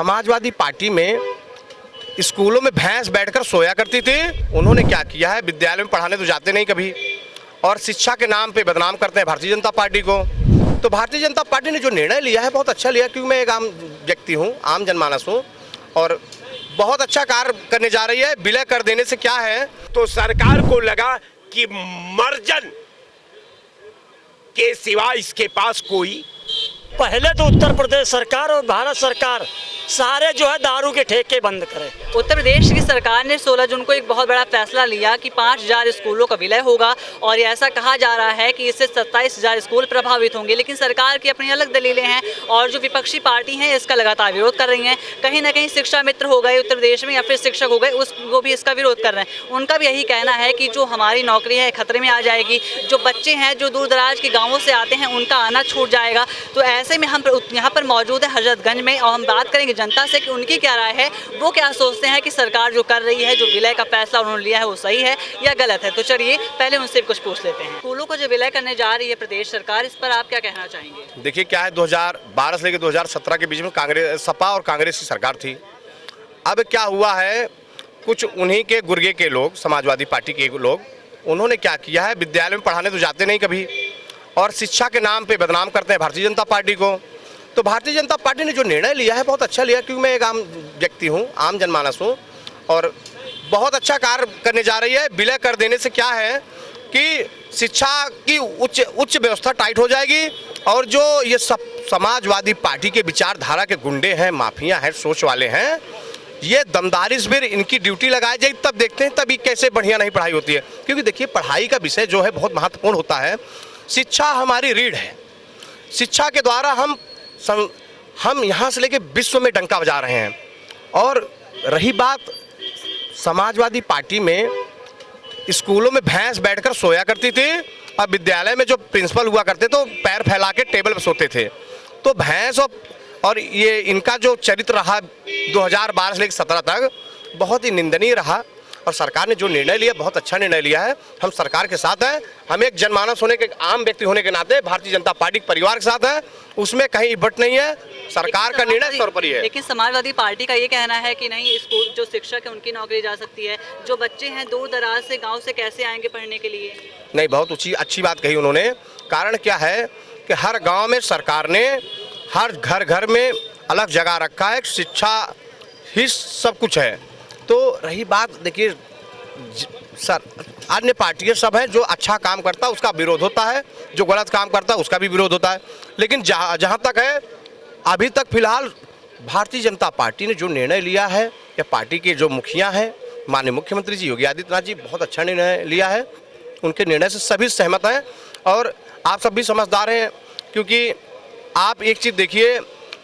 Samajwadi party में स्कूलों में भैंस बैठकर सोया करती थी। उन्होंने क्या किया है, विद्यालय में पढ़ाने तो जाते नहीं कभी, और शिक्षा के नाम पे बदनाम करते हैं भारतीय जनता पार्टी को। तो भारतीय जनता पार्टी ने जो निर्णय लिया है बहुत अच्छा लिया, क्योंकि मैं एक आम व्यक्ति हूँ, आम जनमानस हूँ, और बहुत अच्छा कार्य करने जा रही है। विलय कर देने से क्या है, तो सरकार को लगा कि मर्जन के सिवा इसके पास कोई। पहले तो उत्तर प्रदेश सरकार और भारत सरकार सारे जो है दारू के ठेके बंद करें। उत्तर प्रदेश की सरकार ने 16 जून को एक बहुत बड़ा फैसला लिया कि 5000 स्कूलों का विलय होगा, और ऐसा कहा जा रहा है कि इससे 27000 स्कूल प्रभावित होंगे। लेकिन सरकार की अपनी अलग दलीलें हैं, और जो विपक्षी पार्टी हैं इसका लगातार विरोध कर रही हैं। कहीं ना कहीं शिक्षा मित्र हो गए उत्तर प्रदेश में, या फिर शिक्षक हो गए, उसको भी इसका विरोध कर रहे हैं। उनका भी यही कहना है कि जो हमारी नौकरी है खतरे में आ जाएगी, जो बच्चे हैं जो दूर दराज के गाँवों से आते हैं उनका आना छूट जाएगा। तो ऐसे में हम यहाँ पर मौजूद है हजरतगंज में, और हम बात करेंगे जनता से कि उनकी क्या राय है, वो क्या सोचते हैं कि सरकार जो कर रही है, जो विलय का फैसला उन्होंने लिया है, वो सही है या गलत है। तो चलिए पहले उनसे कुछ पूछ लेते हैं। स्कूलों को जो विलय करने जा रही है प्रदेश सरकार, इस पर आप क्या कहना चाहेंगे? देखिए क्या है, 2012 से लेकर 2017 के बीच में कांग्रेस, सपा और कांग्रेस की सरकार थी। अब क्या हुआ है, कुछ उन्हीं के गुर्गे के लोग, समाजवादी पार्टी के लोग, उन्होंने क्या किया है, विद्यालय में पढ़ाने तो जाते नहीं कभी, और शिक्षा के नाम पे बदनाम करते हैं भारतीय जनता पार्टी को। तो भारतीय जनता पार्टी ने जो निर्णय लिया है बहुत अच्छा लिया, क्योंकि मैं एक आम व्यक्ति हूँ, आम जनमानस हूँ, और बहुत अच्छा कार्य करने जा रही है। विलय कर देने से क्या है कि शिक्षा की उच्च व्यवस्था टाइट हो जाएगी, और जो ये सब समाजवादी पार्टी के विचारधारा के गुंडे हैं, माफिया हैं, सोच वाले हैं, ये दमदारी से फिर इनकी ड्यूटी लगाई जाएगी, तब देखते हैं तभी कैसे बढ़िया नहीं पढ़ाई होती है। क्योंकि देखिए पढ़ाई का विषय जो है बहुत महत्वपूर्ण होता है। शिक्षा हमारी रीढ़ है, शिक्षा के द्वारा हम यहाँ से लेके विश्व में डंका बजा रहे हैं। और रही बात समाजवादी पार्टी में स्कूलों में भैंस बैठकर सोया करती थी, अब विद्यालय में जो प्रिंसिपल हुआ करते तो पैर फैला के टेबल पर सोते थे। तो भैंस और ये इनका जो चरित्र रहा 2012 से लेकर 17 तक बहुत ही निंदनीय रहा, और सरकार ने जो निर्णय लिया बहुत अच्छा निर्णय लिया है। हम सरकार के साथ हैं, हम एक जनमानस होने के, आम व्यक्ति होने के नाते भारतीय जनता पार्टी के परिवार के साथ है, उसमें कहीं इबट नहीं है। सरकार का निर्णय तौर पर ही है। लेकिन समाजवादी पार्टी का ये कहना है कि नहीं, स्कूल जो शिक्षक है उनकी नौकरी जा सकती है, जो बच्चे हैं दूर दराज से गाँव से कैसे आएंगे पढ़ने के लिए? नहीं, बहुत अच्छी बात कही उन्होंने। कारण क्या है कि हर गाँव में सरकार ने हर घर में अलग जगह रखा है, शिक्षा ही सब कुछ है। तो रही बात, देखिए सर, अन्य पार्टियां सब हैं, जो अच्छा काम करता है उसका विरोध होता है, जो गलत काम करता है उसका भी विरोध होता है। लेकिन जहाँ तक है, अभी तक फिलहाल भारतीय जनता पार्टी ने जो निर्णय लिया है, या पार्टी के जो मुखिया हैं, माननीय मुख्यमंत्री जी योगी आदित्यनाथ जी, बहुत अच्छा निर्णय लिया है। उनके निर्णय से सभी सहमत हैं, और आप सब भी समझदार हैं। क्योंकि आप एक चीज़ देखिए,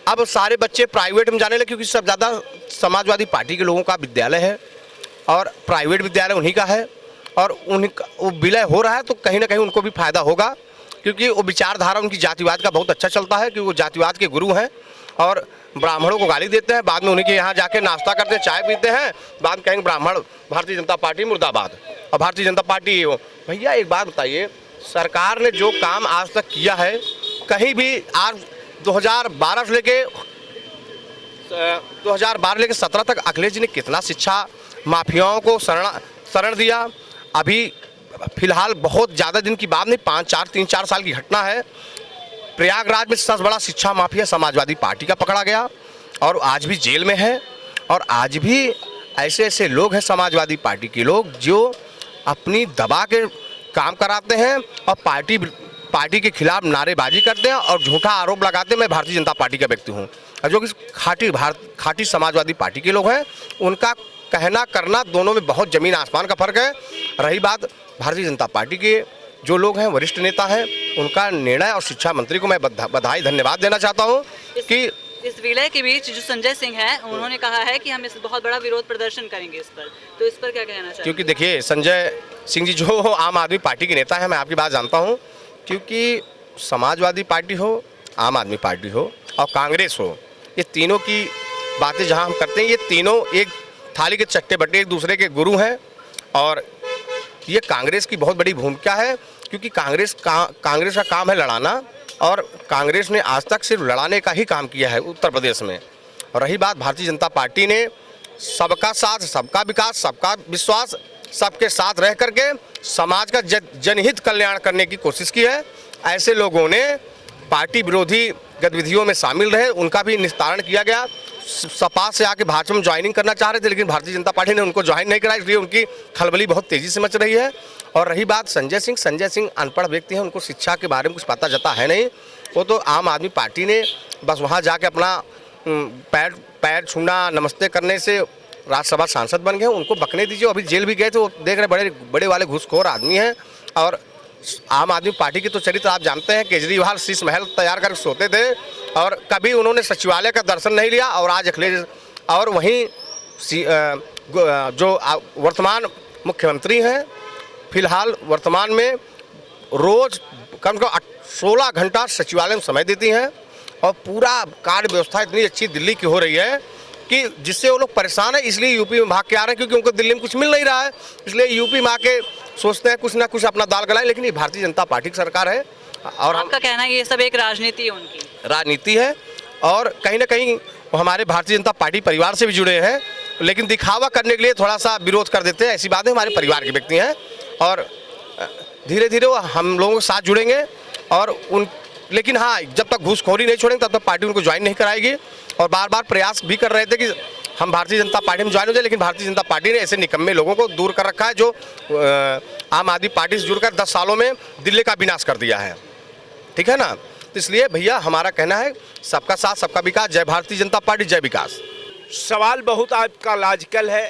अब सारे बच्चे प्राइवेट में जाने लगे, क्योंकि सब ज़्यादा समाजवादी पार्टी के लोगों का विद्यालय है, और प्राइवेट विद्यालय उन्हीं का है, और उन्हीं वो विलय हो रहा है तो कहीं ना कहीं उनको भी फायदा होगा। क्योंकि वो विचारधारा उनकी जातिवाद का बहुत अच्छा चलता है, क्योंकि वो जातिवाद के गुरु हैं, और ब्राह्मणों को गाली देते हैं, बाद में उन्हीं के यहाँ जाके नाश्ता करते हैं, चाय पीते हैं, बाद में कहेंगे ब्राह्मण, भारतीय जनता पार्टी मुर्दाबाद, और भारतीय जनता पार्टी ये हो। भैया एक बात बताइए, सरकार ने जो काम आज तक किया है, कहीं भी आज 2012 से लेके 17 तक अखिलेश जी ने कितना शिक्षा माफियाओं को शरण दिया। अभी फिलहाल बहुत ज़्यादा दिन की बात नहीं, 3-4 साल की घटना है, प्रयागराज में सबसे बड़ा शिक्षा माफिया समाजवादी पार्टी का पकड़ा गया, और आज भी जेल में है। और आज भी ऐसे लोग हैं समाजवादी पार्टी के लोग, जो अपनी दबा के काम कराते हैं, और पार्टी के खिलाफ नारेबाजी करते हैं, और झूठा आरोप लगाते हैं। मैं भारतीय जनता पार्टी का व्यक्ति हूँ, जो कि खाटी समाजवादी पार्टी के लोग हैं, उनका कहना करना दोनों में बहुत ज़मीन आसमान का फर्क है। रही बात भारतीय जनता पार्टी के जो लोग हैं, वरिष्ठ नेता हैं, उनका निर्णय, और शिक्षा मंत्री को मैं बधाई धन्यवाद देना चाहता हूँ कि इस विलय के बीच जो संजय सिंह हैं, उन्होंने कहा है कि हम इस बहुत बड़ा विरोध प्रदर्शन करेंगे इस पर, तो इस पर क्या कहना चाहिए? क्योंकि देखिए संजय सिंह जी जो आम आदमी पार्टी के नेता हैं, मैं आपकी बात जानता हूँ, क्योंकि समाजवादी पार्टी हो, आम आदमी पार्टी हो, और कांग्रेस हो, ये तीनों की बातें जहाँ हम करते हैं, ये तीनों एक थाली के चट्टे बट्टे, एक दूसरे के गुरु हैं। और ये कांग्रेस की बहुत बड़ी भूमिका है, क्योंकि कांग्रेस का काम है लड़ाना, और कांग्रेस ने आज तक सिर्फ लड़ाने का ही काम किया है उत्तर प्रदेश में। और रही बात भारतीय जनता पार्टी ने सबका साथ, सबका विकास, सबका विश्वास, सबके साथ रह करके समाज का जनहित कल्याण करने की कोशिश की है। ऐसे लोगों ने पार्टी विरोधी गतिविधियों में शामिल रहे, उनका भी निस्तारण किया गया। सपा से आके भाजपा में ज्वाइनिंग करना चाह रहे थे, लेकिन भारतीय जनता पार्टी ने उनको ज्वाइन नहीं कराया, इसलिए उनकी खलबली बहुत तेजी से मच रही है। और रही बात संजय सिंह अनपढ़ व्यक्ति हैं, उनको शिक्षा के बारे में कुछ पता जता है नहीं। वो तो आम आदमी पार्टी ने बस वहाँ जाके अपना पैर छूना, नमस्ते करने से राज्यसभा सांसद बन गए। उनको बकने दीजिए। अभी जेल भी गए थे, वो देख रहे बड़े वाले घूसखोर आदमी हैं। और आम आदमी पार्टी की तो चरित्र आप जानते हैं, केजरीवाल शीश महल तैयार कर सोते थे और कभी उन्होंने सचिवालय का दर्शन नहीं लिया। और आज अखिलेश और वहीं जो वर्तमान मुख्यमंत्री हैं, फिलहाल वर्तमान में रोज कम से कम 16 घंटा सचिवालय में समय देती हैं। और पूरा कार्य व्यवस्था इतनी अच्छी दिल्ली की हो रही है कि जिससे वो लोग परेशान है, इसलिए यूपी में भाग के आ रहे हैं, क्योंकि उनको दिल्ली में कुछ मिल नहीं रहा है। इसलिए यूपी में आके सोचते हैं कुछ ना कुछ अपना दाल गलाएं, लेकिन ये भारतीय जनता पार्टी की सरकार है। और आपका कहना है ये सब एक राजनीति है, उनकी राजनीति है। और कहीं ना कहीं वो हमारे भारतीय जनता पार्टी परिवार से भी जुड़े हैं, लेकिन दिखावा करने के लिए थोड़ा सा विरोध कर देते हैं। ऐसी बात है, हमारे परिवार के व्यक्ति हैं और धीरे धीरे वो हम लोगों के साथ जुड़ेंगे। और लेकिन हाँ, जब तक घूसखोरी नहीं छोड़ेंगे तब तक पार्टी उनको ज्वाइन नहीं कराएगी। और बार बार प्रयास भी कर रहे थे कि हम भारतीय जनता पार्टी में ज्वाइन हो जाए, लेकिन भारतीय जनता पार्टी ने ऐसे निकम्मे लोगों को दूर कर रखा है जो आम आदमी पार्टी से जुड़कर 10 सालों में दिल्ली का विनाश कर दिया है। ठीक है ना? तो इसलिए भैया हमारा कहना है सबका साथ, सबका विकास। जय भारतीय जनता पार्टी, जय विकास। सवाल बहुत आपका लॉजिकल है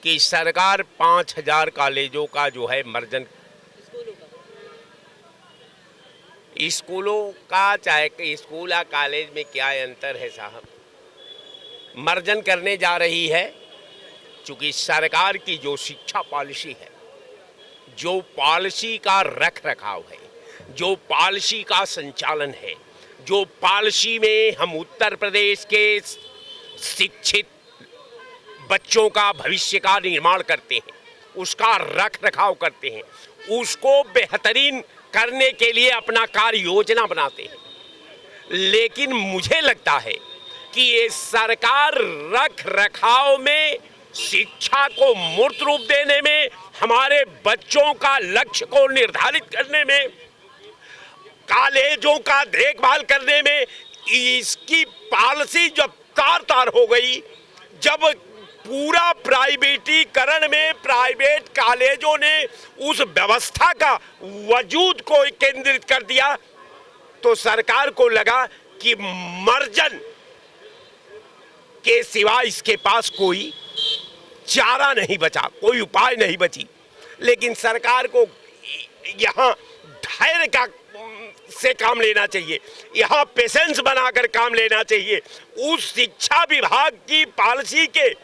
कि सरकार 5000 कॉलेजों का जो है मर्जन, स्कूलों का, चाहे स्कूल या कॉलेज में क्या अंतर है साहब, मर्जन करने जा रही है। चूंकि सरकार की जो शिक्षा पॉलिसी है, जो पॉलिसी का रख रखाव है, जो पॉलिसी का संचालन है, जो पॉलिसी में हम उत्तर प्रदेश के शिक्षित बच्चों का भविष्य का निर्माण करते हैं, उसका रख रखाव करते हैं, उसको बेहतरीन करने के लिए अपना कार्य योजना बनाते हैं। लेकिन मुझे लगता है कि ये सरकार रख रखाव में, शिक्षा को मूर्त रूप देने में, हमारे बच्चों का लक्ष्य को निर्धारित करने में, कॉलेजों का देखभाल करने में, इसकी पॉलिसी जब तार हो गई, जब पूरा प्राइवेटीकरण में प्राइवेट कॉलेजों ने उस व्यवस्था का वजूद को केंद्रित कर दिया, तो सरकार को लगा कि मर्जन के सिवा इसके पास कोई चारा नहीं बचा, कोई उपाय नहीं बची। लेकिन सरकार को यहाँ धैर्य का से काम लेना चाहिए, यहाँ पेशेंस बनाकर काम लेना चाहिए। उस शिक्षा विभाग की पॉलिसी के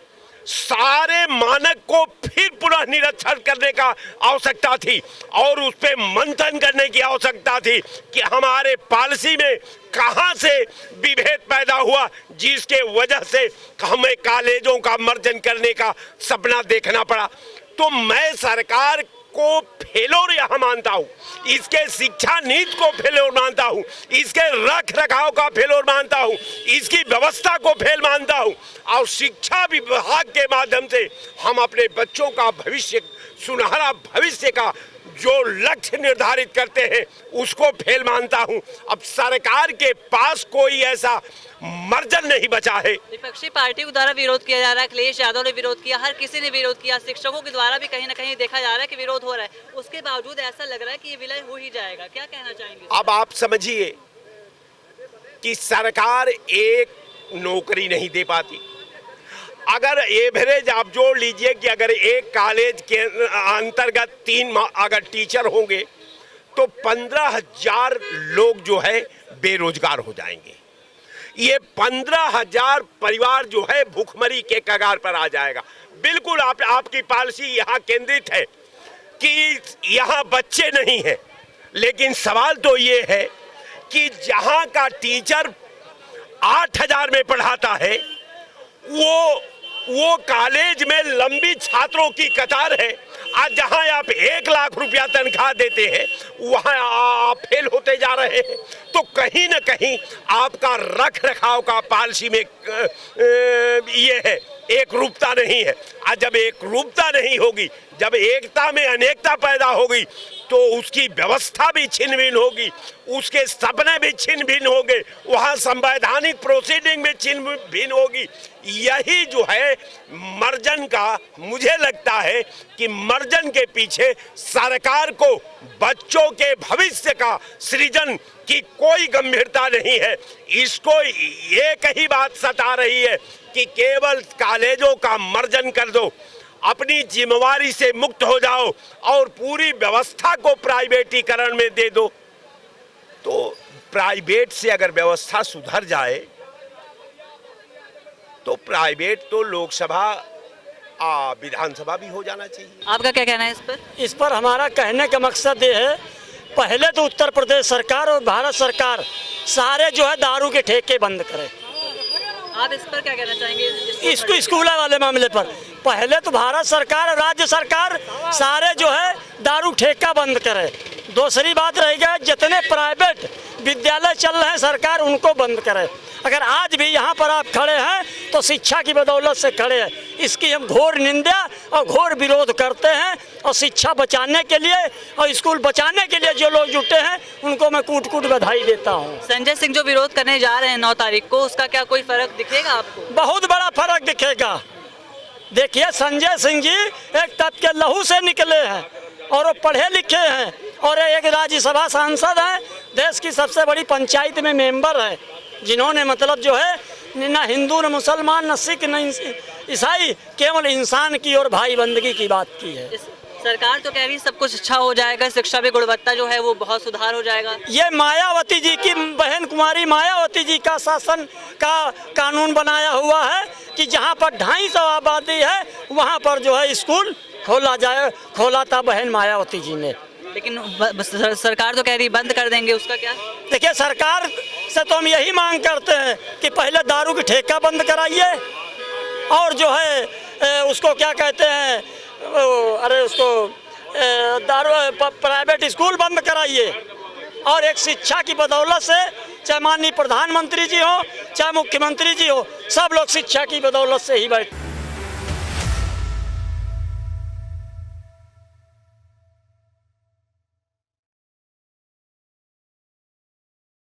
सारे मानक को फिर पुनः निरीक्षण करने का आवश्यकता थी और उस पर मंथन करने की आवश्यकता थी कि हमारे पॉलिसी में कहां से विभेद पैदा हुआ, जिसके वजह से हमें कॉलेजों का मर्जन करने का सपना देखना पड़ा। तो मैं सरकार को फेलोर यहाँ मानता हूँ, इसके शिक्षा नीति को फेलोर मानता हूँ, इसके रख रखाव का फेलोर मानता हूँ, इसकी व्यवस्था को फेल मानता हूँ। और शिक्षा विभाग के माध्यम से हम अपने बच्चों का भविष्य, सुनहरा भविष्य का जो लक्ष्य निर्धारित करते हैं, उसको फेल मानता हूं। अब सरकार के पास कोई ऐसा मर्जन नहीं बचा है। विपक्षी पार्टी के द्वारा विरोध किया जा रहा है, अखिलेश यादव ने विरोध किया, हर किसी ने विरोध किया, शिक्षकों के द्वारा भी कहीं ना कहीं देखा जा रहा है कि विरोध हो रहा है। उसके बावजूद ऐसा लग रहा है कि ये विलय हो ही जाएगा। क्या कहना चाहेंगे? अब आप समझिए कि सरकार एक नौकरी नहीं दे पाती। अगर एवरेज आप जोड़ लीजिए कि अगर एक कॉलेज के अंतर्गत 3 अगर टीचर होंगे तो 15,000 लोग जो है बेरोजगार हो जाएंगे। ये 15,000 परिवार जो है भूखमरी के कगार पर आ जाएगा। बिल्कुल आपकी पॉलिसी यहाँ केंद्रित है कि यहाँ बच्चे नहीं हैं, लेकिन सवाल तो ये है कि जहाँ का टीचर 8,000 में पढ़ाता है, वो कॉलेज में लंबी छात्रों की कतार है। आज जहां आप 1 लाख रुपया तनख्वाह देते हैं, वहां आप फेल होते जा रहे हैं। तो कहीं ना कहीं आपका रख रखाव का पॉलिसी में ये है, एक रूपता नहीं है। आज जब एक रूपता नहीं होगी, जब एकता में अनेकता पैदा होगी, तो उसकी व्यवस्था भी छिन्न भिन्न होगी, उसके सपने भी छिन्न भिन्न होंगे, वहाँ संवैधानिक प्रोसीडिंग में छिन्न भिन्न होगी। यही जो है मर्जन का, मुझे लगता है कि मर्जन के पीछे सरकार को बच्चों के भविष्य का सृजन की कोई गंभीरता नहीं है। इसको एक ही बात सता रही है कि केवल कॉलेजों का मर्जन कर दो, अपनी जिम्मेवारी से मुक्त हो जाओ और पूरी व्यवस्था को प्राइवेटीकरण में दे दो। तो प्राइवेट से अगर व्यवस्था सुधर जाए तो प्राइवेट तो लोकसभा विधानसभा भी हो जाना चाहिए। आपका क्या कहना है इस पर? इस पर हमारा कहने का मकसद ये है, पहले तो उत्तर प्रदेश सरकार और भारत सरकार सारे जो है दारू के ठेके बंद करे। आप इस पर क्या कहना चाहेंगे? इसको स्कूल वाले मामले पर पहले तो भारत सरकार और राज्य सरकार सारे जो है दारू ठेका बंद करे। दूसरी बात रहेगा, जितने प्राइवेट विद्यालय चल रहे हैं सरकार उनको बंद करे। अगर आज भी यहाँ पर आप खड़े हैं तो शिक्षा की बदौलत से खड़े हैं। इसकी हम घोर निंदा और घोर विरोध करते हैं, और शिक्षा बचाने के लिए और स्कूल बचाने के लिए जो लोग जुटे हैं उनको मैं कूट कूट बधाई देता हूँ। संजय सिंह जो विरोध करने जा रहे हैं 9 तारीख को, उसका क्या कोई फर्क दिखेगा आपको? बहुत बड़ा फर्क दिखेगा। देखिए, संजय सिंह जी एक तब के लहू से निकले हैं और वो पढ़े लिखे हैं और एक राज्यसभा सांसद हैं, देश की सबसे बड़ी पंचायत में मेंबर है, जिन्होंने मतलब जो है न हिंदू न मुसलमान न सिख न ईसाई, केवल इंसान की और भाई बंदगी की बात की है। सरकार तो कह रही है सब कुछ अच्छा हो जाएगा, शिक्षा में गुणवत्ता जो है वो बहुत सुधार हो जाएगा। ये मायावती जी की बहन कुमारी मायावती जी का शासन का कानून बनाया हुआ है कि जहाँ पर 250 आबादी है वहाँ पर जो है स्कूल खोला जाए। खोला था बहन मायावती जी ने, लेकिन सरकार तो कह रही बंद कर देंगे, उसका क्या? देखिए, सरकार से तो हम यही मांग करते हैं कि पहले दारू की ठेका बंद कराइए और जो है उसको क्या कहते हैं, अरे उसको दारू प्राइवेट स्कूल बंद कराइए, और एक शिक्षा की बदौलत से चाहे माननीय प्रधानमंत्री जी हो चाहे मुख्यमंत्री जी हो, सब लोग शिक्षा की बदौलत से ही बैठ